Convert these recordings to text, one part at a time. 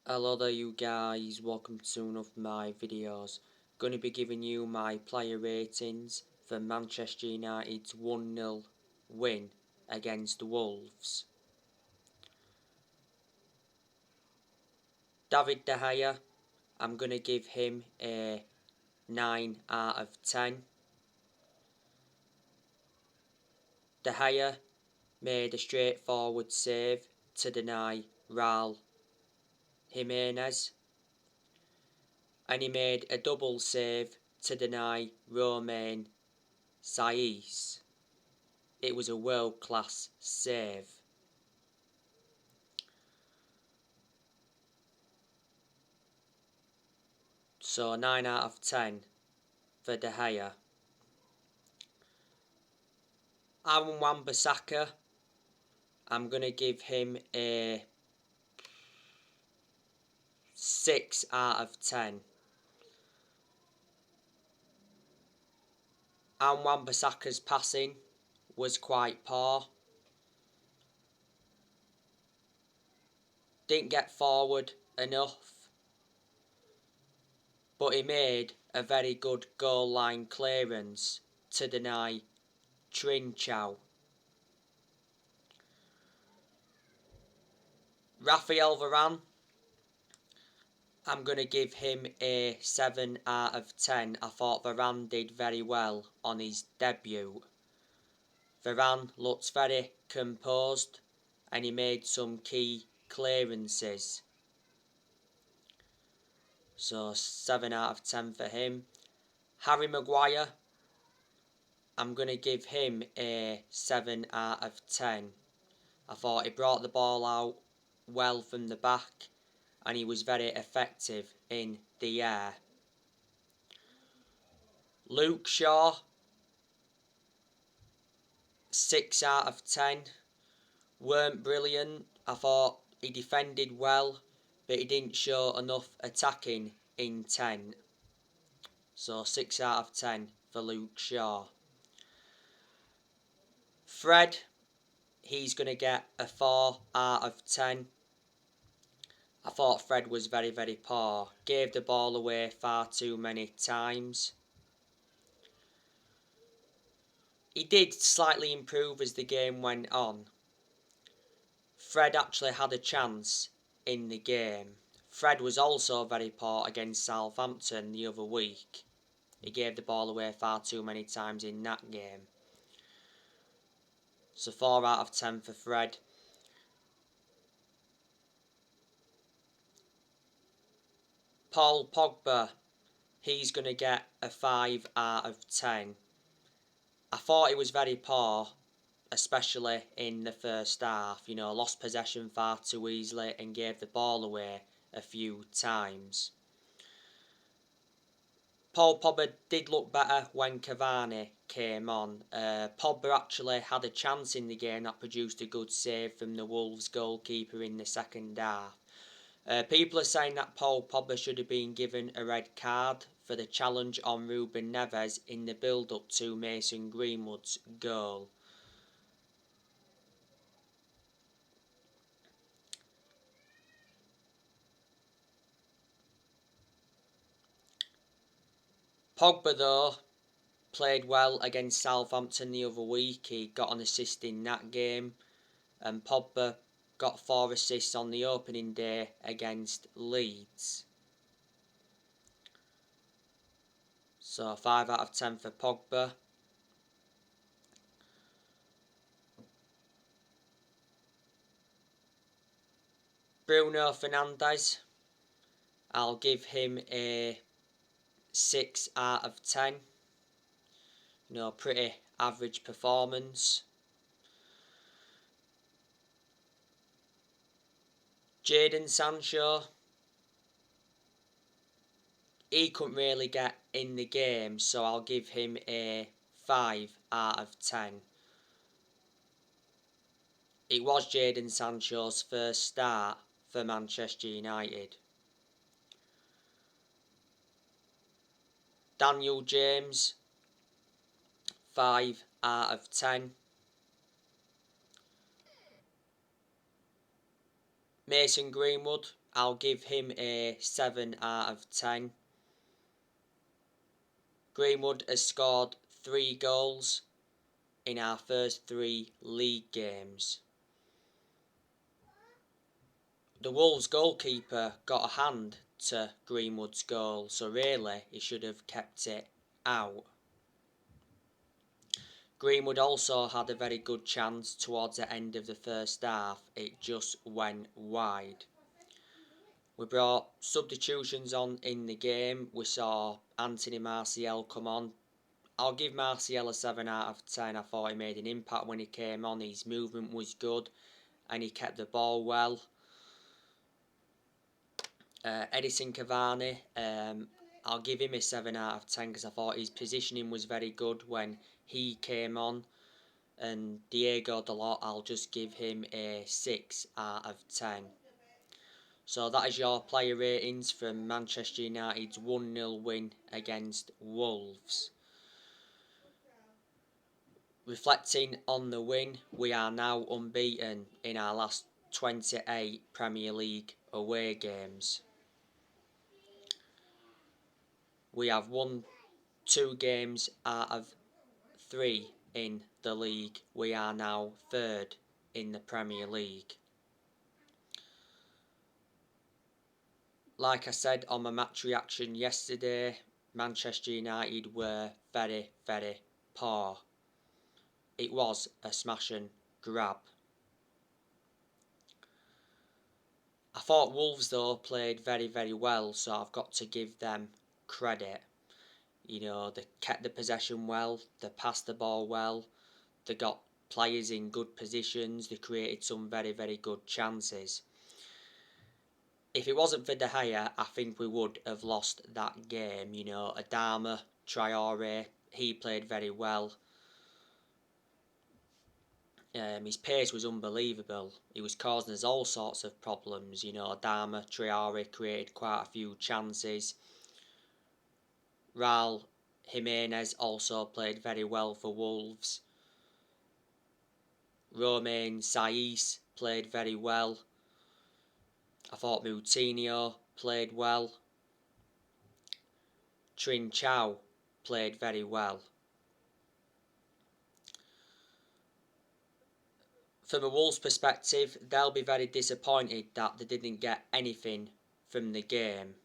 Hello there you guys, welcome to one of my videos. Going to be giving you my player ratings for Manchester United's 1-0 win against Wolves. David De Gea, I'm going to give him a 9 out of 10. De Gea made a straightforward save to deny Raul Jimenez, and he made a double save to deny Romain Saiz. It was a world-class save. So 9 out of 10 for De Gea. Aaron Wan-Bissaka, I'm going to give him a 6 out of 10. Aaron Wan-Bissaka's passing was quite poor. Didn't get forward enough. But he made a very good goal line clearance to deny Sancho. Rafael Varan, I'm going to give him a 7 out of 10. I thought Varan did very well on his debut. Varan looked very composed and he made some key clearances. So 7 out of 10 for him. Harry Maguire, I'm going to give him a 7 out of 10. I thought he brought the ball out well from the back and he was very effective in the air. Luke Shaw, 6 out of 10. Weren't brilliant. I thought he defended well, but he didn't show enough attacking intent. So 6 out of 10 for Luke Shaw. Fred, he's going to get a 4 out of 10. I thought Fred was very, very poor. Gave the ball away far too many times. He did slightly improve as the game went on. Fred actually had a chance in the game. Fred was also very poor against Southampton the other week. He gave the ball away far too many times in that game. So 4 out of 10 for Fred. Paul Pogba, he's going to get a 5 out of 10. I thought he was very poor, especially in the first half. You know, lost possession far too easily and gave the ball away a few times. Paul Pogba did look better when Cavani came on. Pogba actually had a chance in the game that produced a good save from the Wolves goalkeeper in the second half. People are saying that Paul Pogba should have been given a red card for the challenge on Ruben Neves in the build-up to Mason Greenwood's goal. Pogba, though, played well against Southampton the other week. He got an assist in that game. And Pogba got 4 assists on the opening day against Leeds. So 5 out of 10 for Pogba. Bruno Fernandes, I'll give him a 6 out of 10. You know, pretty average performance. Jaden Sancho, he couldn't really get in the game, so I'll give him a 5 out of 10. It was Jaden Sancho's first start for Manchester United. Daniel James, 5 out of 10. Mason Greenwood, I'll give him a 7 out of 10. Greenwood has scored 3 goals in our first 3 league games. The Wolves goalkeeper got a hand to Greenwood's goal, so really he should have kept it out. Greenwood also had a very good chance towards the end of the first half, it just went wide. We brought substitutions on in the game. We saw Anthony Martial come on. I'll give Martial a 7 out of 10. I thought he made an impact when he came on. His movement was good and he kept the ball well. Edison Cavani, I'll give him a 7 out of 10 because I thought his positioning was very good when he came on. And Diego Dalot, I'll just give him a 6 out of 10. So that is your player ratings from Manchester United's 1-0 win against Wolves. Reflecting on the win, we are now unbeaten in our last 28 Premier League away games. We have won 2 games out of 3 in the league. We are now 3rd in the Premier League. Like I said on my match reaction yesterday, Manchester United were very, very poor. It was a smash and grab. I thought Wolves though played very, very well, so I've got to give them credit. You know, they kept the possession well, they passed the ball well, they got players in good positions, they created some very, very good chances. If it wasn't for De Gea, I think we would have lost that game. You know, Adama, Traore, he played very well. His pace was unbelievable. He was causing us all sorts of problems. You know, Adama, Traore created quite a few chances. Raul Jimenez also played very well for Wolves. Romain Saiz played very well. I thought Moutinho played well. Trincao played very well. From a Wolves perspective, they'll be very disappointed that they didn't get anything from the game.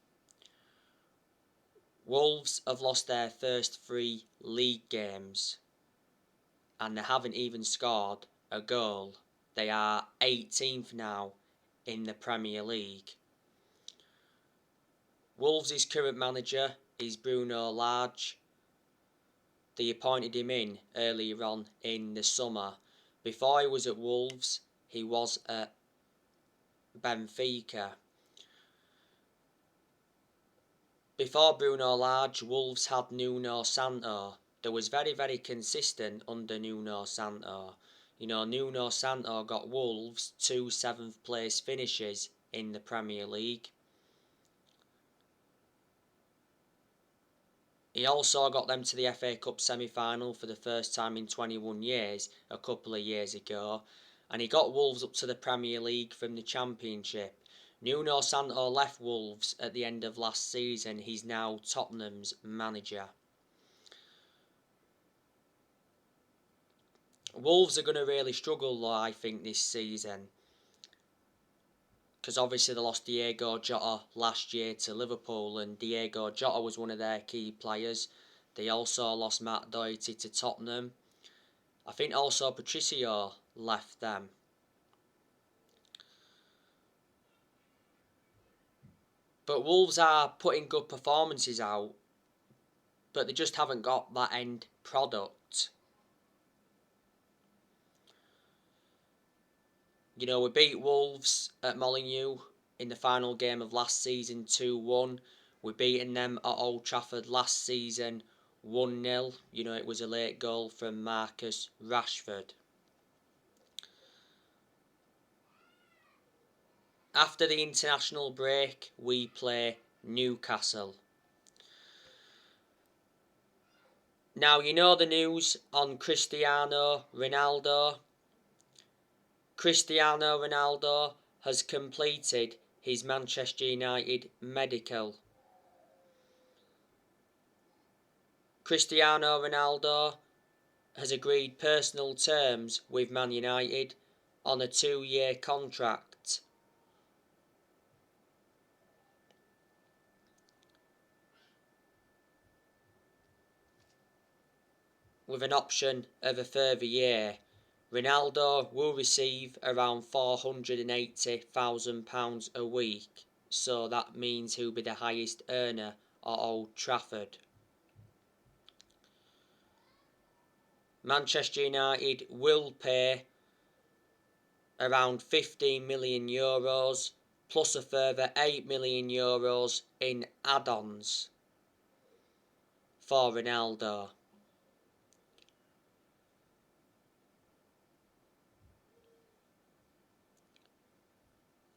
Wolves have lost their first 3 league games and they haven't even scored a goal. They are 18th now in the Premier League. Wolves' current manager is Bruno Lage. They appointed him in earlier on in the summer. Before he was at Wolves, he was at Benfica. Before Bruno Lage, Wolves had Nuno Santo. They was very, very consistent under Nuno Santo. You know, Nuno Santo got Wolves 2 7th place finishes in the Premier League. He also got them to the FA Cup semi-final for the first time in 21 years, a couple of years ago. And he got Wolves up to the Premier League from the Championship. Nuno Santo left Wolves at the end of last season. He's now Tottenham's manager. Wolves are going to really struggle though, I think, this season. Because obviously they lost Diego Jota last year to Liverpool, and Diego Jota was one of their key players. They also lost Matt Doherty to Tottenham. I think also Patricio left them. But Wolves are putting good performances out, but they just haven't got that end product. You know, we beat Wolves at Molineux in the final game of last season 2-1. We beaten them at Old Trafford last season 1-0. You know, it was a late goal from Marcus Rashford. After the international break, we play Newcastle. Now, you know the news on Cristiano Ronaldo. Cristiano Ronaldo has completed his Manchester United medical. Cristiano Ronaldo has agreed personal terms with Man United on a 2-year contract. With an option of a further year. Ronaldo will receive around £480,000 a week, so that means he'll be the highest earner at Old Trafford. Manchester United will pay around €15 million plus a further €8 million in add-ons for Ronaldo.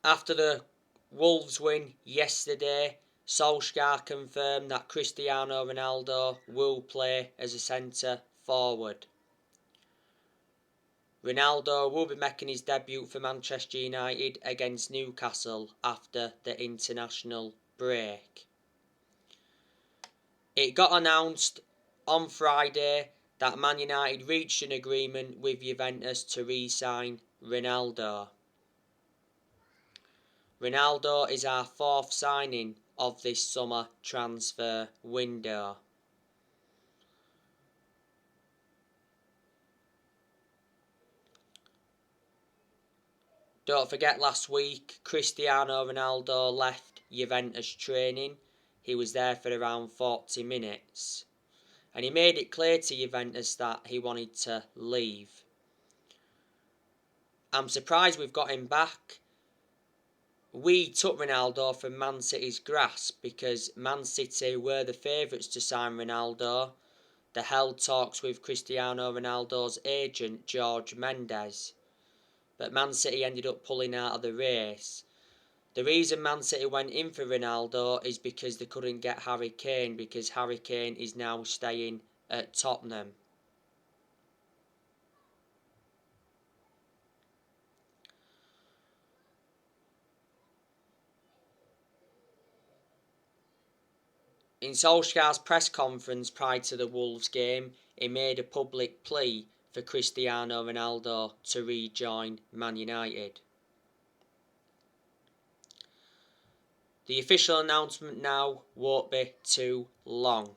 After the Wolves win yesterday, Solskjaer confirmed that Cristiano Ronaldo will play as a centre forward. Ronaldo will be making his debut for Manchester United against Newcastle after the international break. It got announced on Friday that Man United reached an agreement with Juventus to re-sign Ronaldo. Ronaldo is our fourth signing of this summer transfer window. Don't forget, last week Cristiano Ronaldo left Juventus training. He was there for around 40 minutes. And he made it clear to Juventus that he wanted to leave. I'm surprised we've got him back. We took Ronaldo from Man City's grasp because Man City were the favourites to sign Ronaldo. They held talks with Cristiano Ronaldo's agent, Jorge Mendes. But Man City ended up pulling out of the race. The reason Man City went in for Ronaldo is because they couldn't get Harry Kane, because Harry Kane is now staying at Tottenham. In Solskjaer's press conference prior to the Wolves game, he made a public plea for Cristiano Ronaldo to rejoin Man United. The official announcement now won't be too long.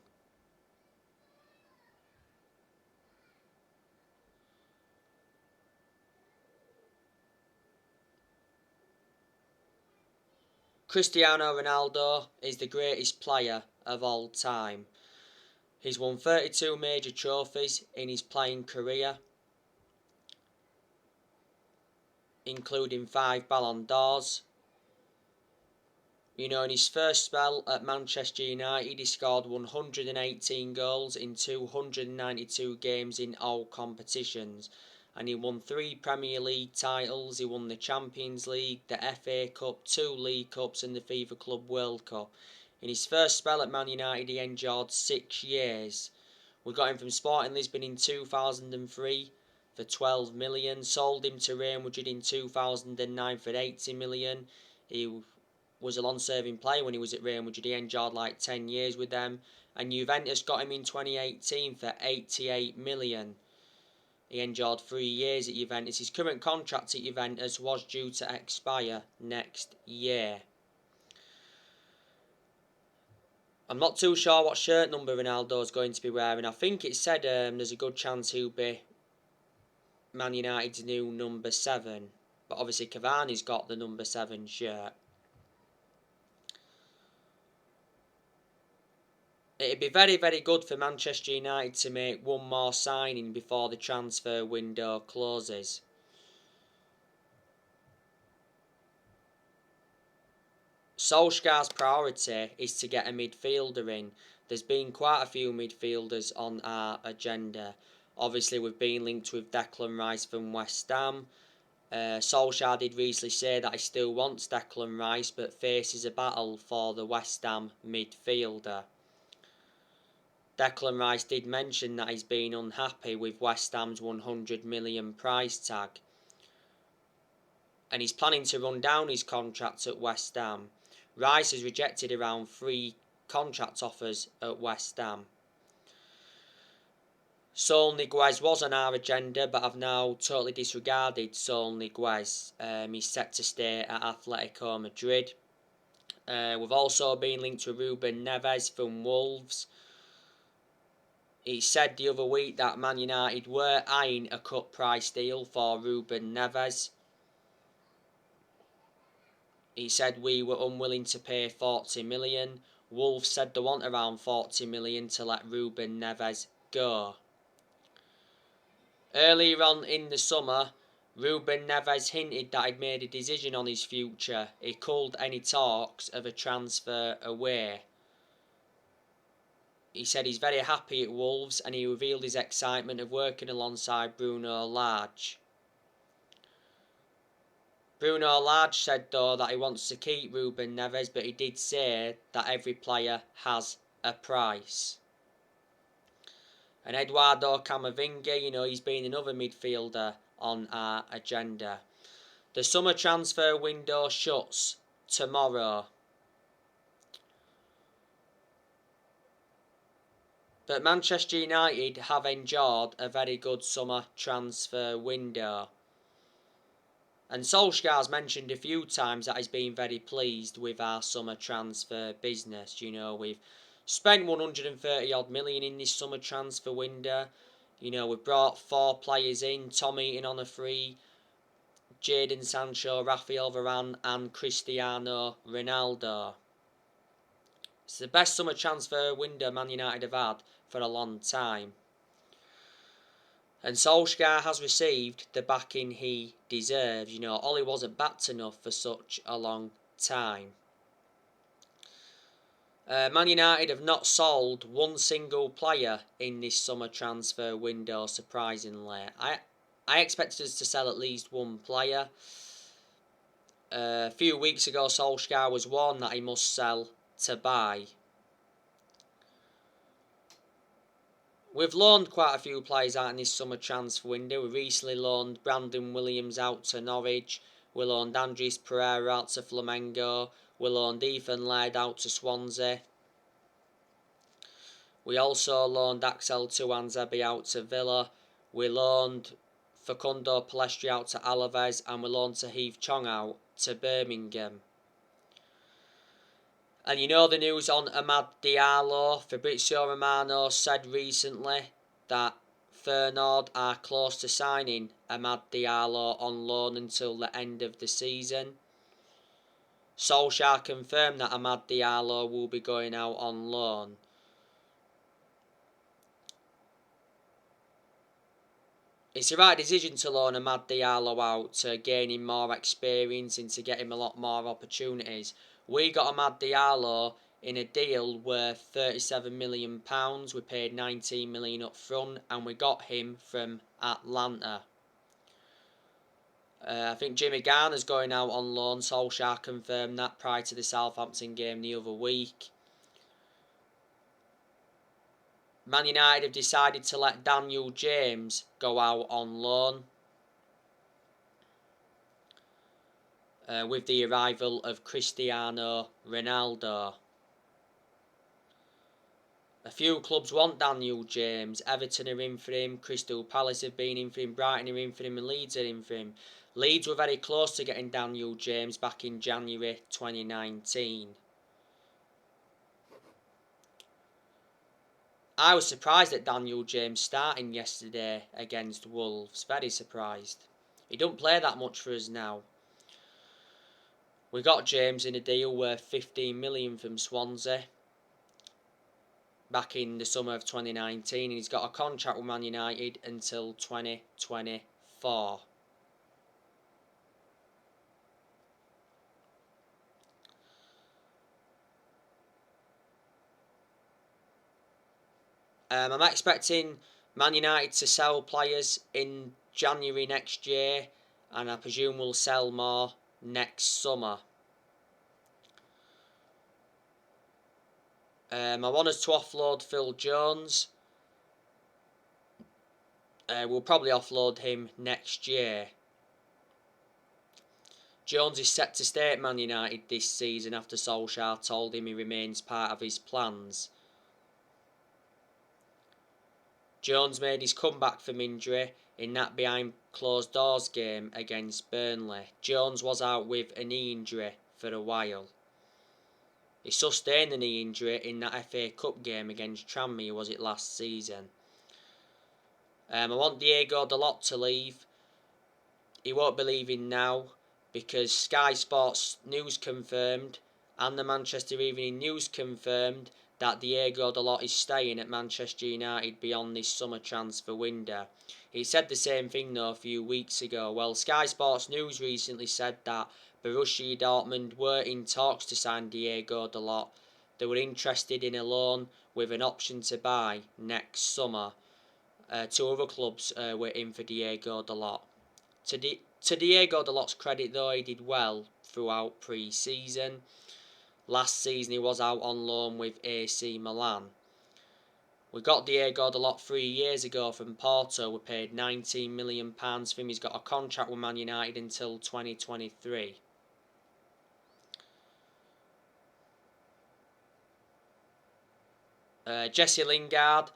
Cristiano Ronaldo is the greatest player of all time. He's won 32 major trophies in his playing career, including 5 Ballon d'Ors. In his first spell at Manchester United, he scored 118 goals in 292 games in all competitions. And he won 3 Premier League titles. He won the Champions League, the FA Cup, 2 League Cups and the FIFA Club World Cup. In his first spell at Man United, he endured 6 years. We got him from Sporting Lisbon in 2003 for 12 million. Sold him to Real Madrid in 2009 for 80 million. He was a long-serving player when he was at Real Madrid. He endured like 10 years with them. And Juventus got him in 2018 for 88 million. He endured 3 years at Juventus. His current contract at Juventus was due to expire next year. I'm not too sure what shirt number Ronaldo is going to be wearing. I think it said there's a good chance he'll be Man United's new number 7. But obviously Cavani's got the number 7 shirt. It'd be very, very good for Manchester United to make one more signing before the transfer window closes. Solskjaer's priority is to get a midfielder in. There's been quite a few midfielders on our agenda. Obviously, we've been linked with Declan Rice from West Ham. Solskjaer did recently say that he still wants Declan Rice, but faces a battle for the West Ham midfielder. Declan Rice did mention that he's been unhappy with West Ham's 100 million price tag. and he's planning to run down his contract at West Ham. Rice has rejected around 3 contract offers at West Ham. Saul Niguez was on our agenda, but I've now totally disregarded Saul Niguez. He's set to stay at Atletico Madrid. We've also been linked to Ruben Neves from Wolves. He said the other week that Man United were eyeing a cut price deal for Ruben Neves. He said we were unwilling to pay 40 million. Wolves said they want around 40 million to let Ruben Neves go. Earlier on in the summer, Ruben Neves hinted that he'd made a decision on his future. He culled any talks of a transfer away. He said he's very happy at Wolves, and he revealed his excitement of working alongside Bruno Lage. Bruno Lage said though that he wants to keep Ruben Neves, but he did say that every player has a price. And Eduardo Camavinga, he's been another midfielder on our agenda. The summer transfer window shuts tomorrow. But Manchester United have enjoyed a very good summer transfer window. And Solskjaer's mentioned a few times that he's been very pleased with our summer transfer business. We've spent 130 odd million in this summer transfer window. We've brought 4 players in, Tom Eaton on a free, Jaden Sancho, Rafael Varan and Cristiano Ronaldo. It's the best summer transfer window Man United have had for a long time. And Solskjaer has received the backing he deserves. Ollie wasn't backed enough for such a long time. Man United have not sold one single player in this summer transfer window, surprisingly. I expected us to sell at least one player. A few weeks ago, Solskjaer was warned that he must sell to buy. We've loaned quite a few players out in this summer transfer window. We recently loaned Brandon Williams out to Norwich. We loaned Andres Pereira out to Flamengo. We loaned Ethan Laird out to Swansea. We also loaned Axel Tuanzebe out to Villa. We loaned Facundo Palestri out to Alaves. And we loaned Tahith Chong out to Birmingham. And the news on Amad Diallo. Fabrizio Romano said recently that Feyenoord are close to signing Amad Diallo on loan until the end of the season. Solskjaer confirmed that Amad Diallo will be going out on loan. It's the right decision to loan Amad Diallo out to gain him more experience and to get him a lot more opportunities. We got Amad Diallo in a deal worth £37 million. We paid £19 million up front and we got him from Atlanta. I think Jimmy Garner's going out on loan. Solskjaer confirmed that prior to the Southampton game the other week. Man United have decided to let Daniel James go out on loan. With the arrival of Cristiano Ronaldo. A few clubs want Daniel James. Everton are in for him, Crystal Palace have been in for him, Brighton are in for him and Leeds are in for him. Leeds were very close to getting Daniel James back in January 2019. I was surprised at Daniel James starting yesterday against Wolves. Very surprised. He don't play that much for us now. We got James in a deal worth 15 million from Swansea back in the summer of 2019, and he's got a contract with Man United until 2024. I'm expecting Man United to sell players in January next year, and I presume we'll sell more next summer. I want us to offload Phil Jones. We'll probably offload him next year. Jones is set to stay at Man United this season after Solskjaer told him he remains part of his plans. Jones made his comeback from injury in that behind closed doors game against Burnley. Jones was out with a knee injury for a while. He sustained a knee injury in that FA Cup game against Tranmere, was it last season? I want Diego Dalot to leave. He won't be leaving now because Sky Sports News confirmed and the Manchester Evening News confirmed that Diego Dalot is staying at Manchester United beyond this summer transfer window. He said the same thing though a few weeks ago. Well, Sky Sports News recently said that Borussia Dortmund were in talks to sign Diego Dalot. They were interested in a loan with an option to buy next summer. Two other clubs were in for Diego Dalot. To Diego Dalot's credit though, he did well throughout pre-season. Last season he was out on loan with AC Milan. We got Diego Dalot 3 years ago from Porto. We paid £19 million for him. He's got a contract with Man United until 2023. Jesse Lingard.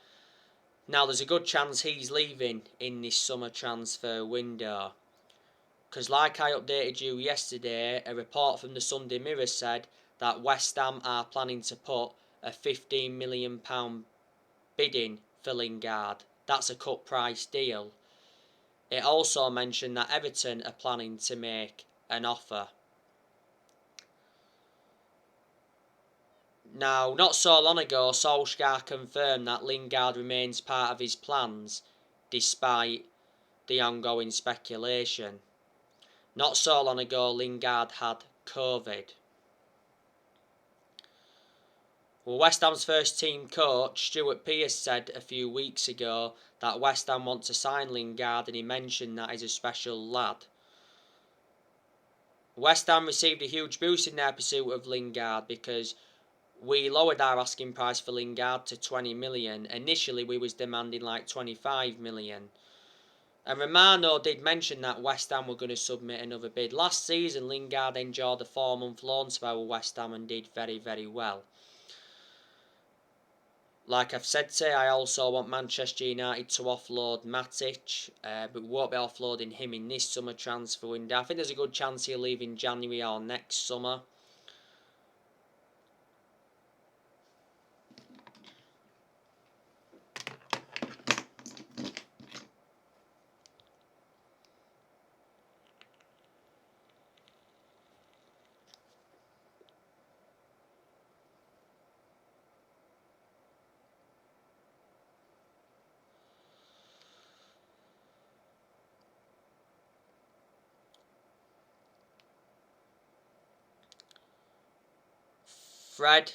Now there's a good chance he's leaving in this summer transfer window. Because like I updated you yesterday, a report from the Sunday Mirror said that West Ham are planning to put a £15 million bid in for Lingard. That's a cut price deal. It also mentioned that Everton are planning to make an offer. Now, not so long ago, Solskjaer confirmed that Lingard remains part of his plans, despite the ongoing speculation. Not so long ago, Lingard had COVID. Well, West Ham's first team coach, Stuart Pearce, said a few weeks ago that West Ham want to sign Lingard, and he mentioned that he's a special lad. West Ham received a huge boost in their pursuit of Lingard because we lowered our asking price for Lingard to 20 million. Initially, we was demanding like 25 million. And Romano did mention that West Ham were going to submit another bid. Last season, Lingard enjoyed a 4-month loan spell with West Ham and did very, very well. Like I've said today, I also want Manchester United to offload Matic, but we won't be offloading him in this summer transfer window. I think there's a good chance he'll leave in January or next summer. Fred,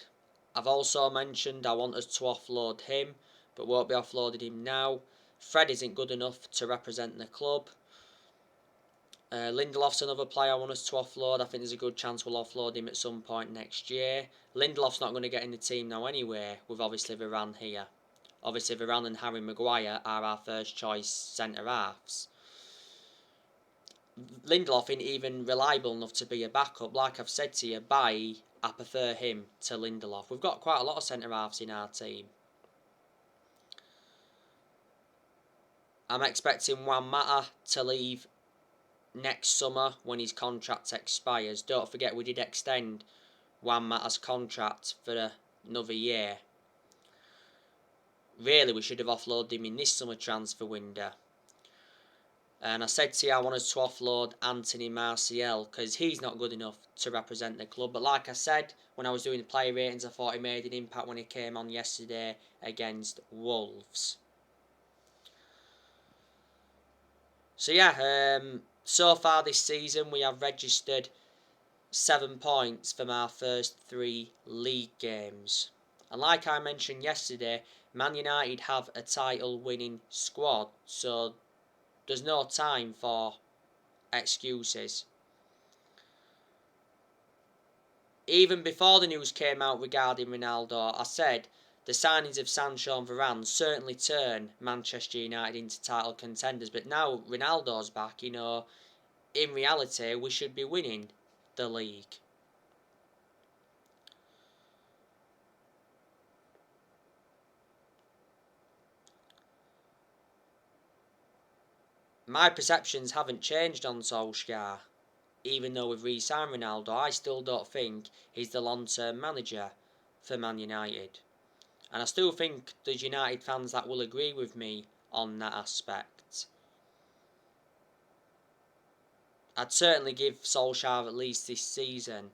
I've also mentioned I want us to offload him, but won't be offloading him now. Fred isn't good enough to represent the club. Lindelof's another player I want us to offload. I think there's a good chance we'll offload him at some point next year. Lindelof's not going to get in the team now anyway, with obviously Varan here. Obviously Varan and Harry Maguire are our first choice centre-halves. Lindelof ain't even reliable enough to be a backup. Like I've said to you, I prefer him to Lindelof. We've got quite a lot of centre-halves in our team. I'm expecting Juan Mata to leave next summer when his contract expires. Don't forget we did extend Juan Mata's contract for another year. Really, we should have offloaded him in this summer transfer window. And I said to you I want us to offload Anthony Martial because he's not good enough to represent the club. But like I said, when I was doing the player ratings, I thought he made an impact when he came on yesterday against Wolves. So yeah, so far this season we have registered 7 points from our first 3 league games. And like I mentioned yesterday, Man United have a title winning squad, so there's no time for excuses. Even before the news came out regarding Ronaldo, I said the signings of Sancho and Varan certainly turn Manchester United into title contenders. But now Ronaldo's back, in reality, we should be winning the league. My perceptions haven't changed on Solskjaer. Even though we've re-signed Ronaldo, I still don't think he's the long-term manager for Man United. And I still think there's United fans that will agree with me on that aspect. I'd certainly give Solskjaer at least this season.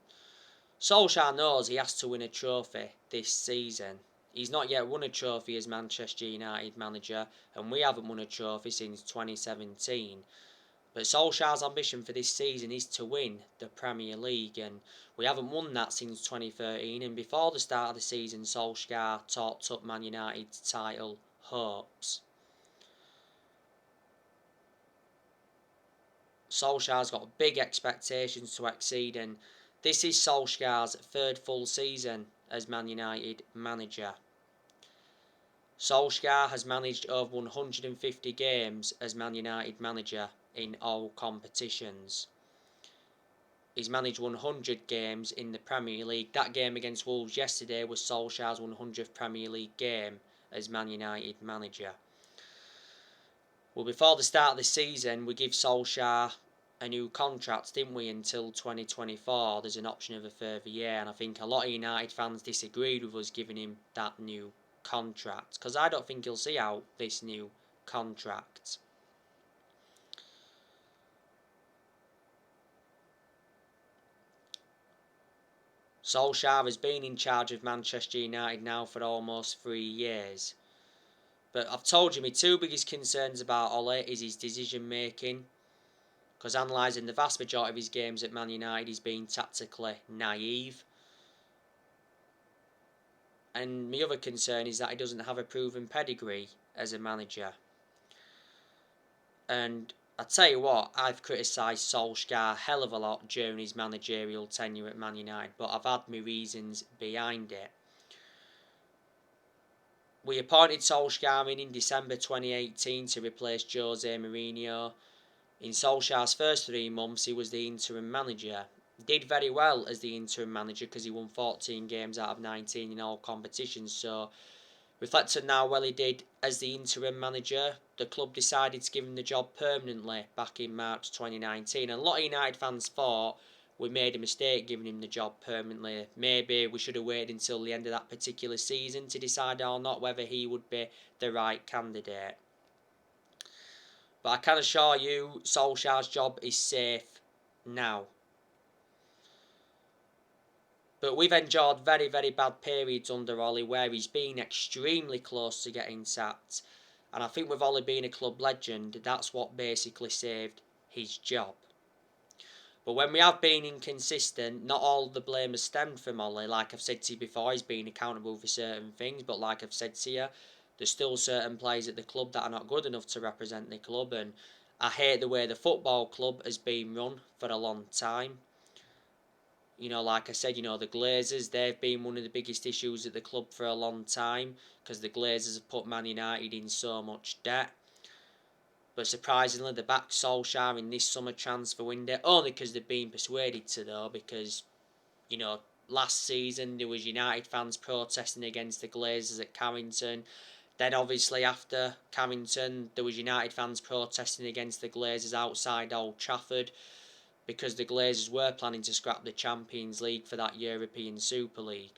Solskjaer knows he has to win a trophy this season. He's not yet won a trophy as Manchester United manager, and we haven't won a trophy since 2017. But Solskjaer's ambition for this season is to win the Premier League, and we haven't won that since 2013. And before the start of the season, Solskjaer talked up Man United's title hopes. Solskjaer's got big expectations to exceed, and this is Solskjaer's third full season as Man United manager. Solskjaer has managed over 150 games as Man United manager in all competitions. He's managed 100 games in the Premier League. That game against Wolves yesterday was Solskjaer's 100th Premier League game as Man United manager. Well, before the start of the season, we give Solskjaer a new contract, didn't we, until 2024. There's an option of a further year, and I think a lot of United fans disagreed with us giving him that new contract, because I don't think he'll see out this new contract. Solskjaer has been in charge of Manchester United now for almost 3 years. But I've told you my two biggest concerns about Ole is his decision making, because analysing the vast majority of his games at Man United, he's been tactically naive. And my other concern is that he doesn't have a proven pedigree as a manager. And I tell you what, I've criticised Solskjaer a hell of a lot during his managerial tenure at Man United, but I've had my reasons behind it. We appointed Solskjaer in December 2018 to replace Jose Mourinho. In Solskjaer's first 3 months, he was the interim manager. Did very well as the interim manager because he won 14 games out of 19 in all competitions. So, reflecting now well he did as the interim manager, the club decided to give him the job permanently back in March 2019. And a lot of United fans thought we made a mistake giving him the job permanently. Maybe we should have waited until the end of that particular season to decide or not whether he would be the right candidate. But I can assure you, Solskjaer's job is safe now. But we've endured very, very bad periods under Ollie where he's been extremely close to getting sacked. And I think with Ollie being a club legend, that's what basically saved his job. But when we have been inconsistent, not all the blame has stemmed from Ollie. Like I've said to you before, he's been accountable for certain things. But like I've said to you, there's still certain players at the club that are not good enough to represent the club. And I hate the way the football club has been run for a long time. You know, like I said, you know, the Glazers, they've been one of the biggest issues at the club for a long time because the Glazers have put Man United in so much debt. But surprisingly, they backed Solskjaer in this summer transfer window, only because they've been persuaded to, though, because, you know, last season there was United fans protesting against the Glazers at Carrington. Then obviously after Carrington, there was United fans protesting against the Glazers outside Old Trafford, because the Glazers were planning to scrap the Champions League for that European Super League.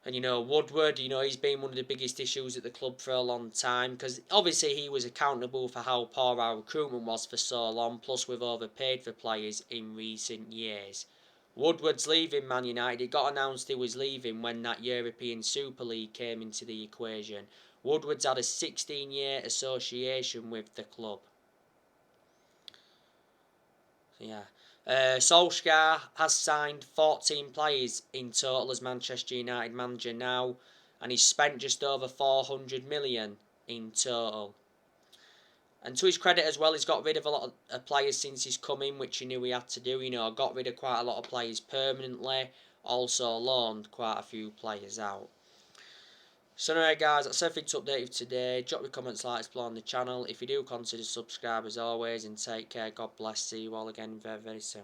And, you know, Woodward, you know, he's been one of the biggest issues at the club for a long time, because obviously he was accountable for how poor our recruitment was for so long, plus we've overpaid for players in recent years. Woodward's leaving Man United. It got announced he was leaving when that European Super League came into the equation. Woodward's had a 16-year association with the club. Yeah. Solskjaer has signed 14 players in total as Manchester United manager now, and he's spent just over 400 million in total. And to his credit as well, he's got rid of a lot of players since he's come in, which he knew he had to do. You know, got rid of quite a lot of players permanently, also loaned quite a few players out. So anyway guys, that's everything to update you today. Drop your comments, like, explore on the channel. If you do, consider subscribe as always, and take care. God bless. See you all again very, very soon.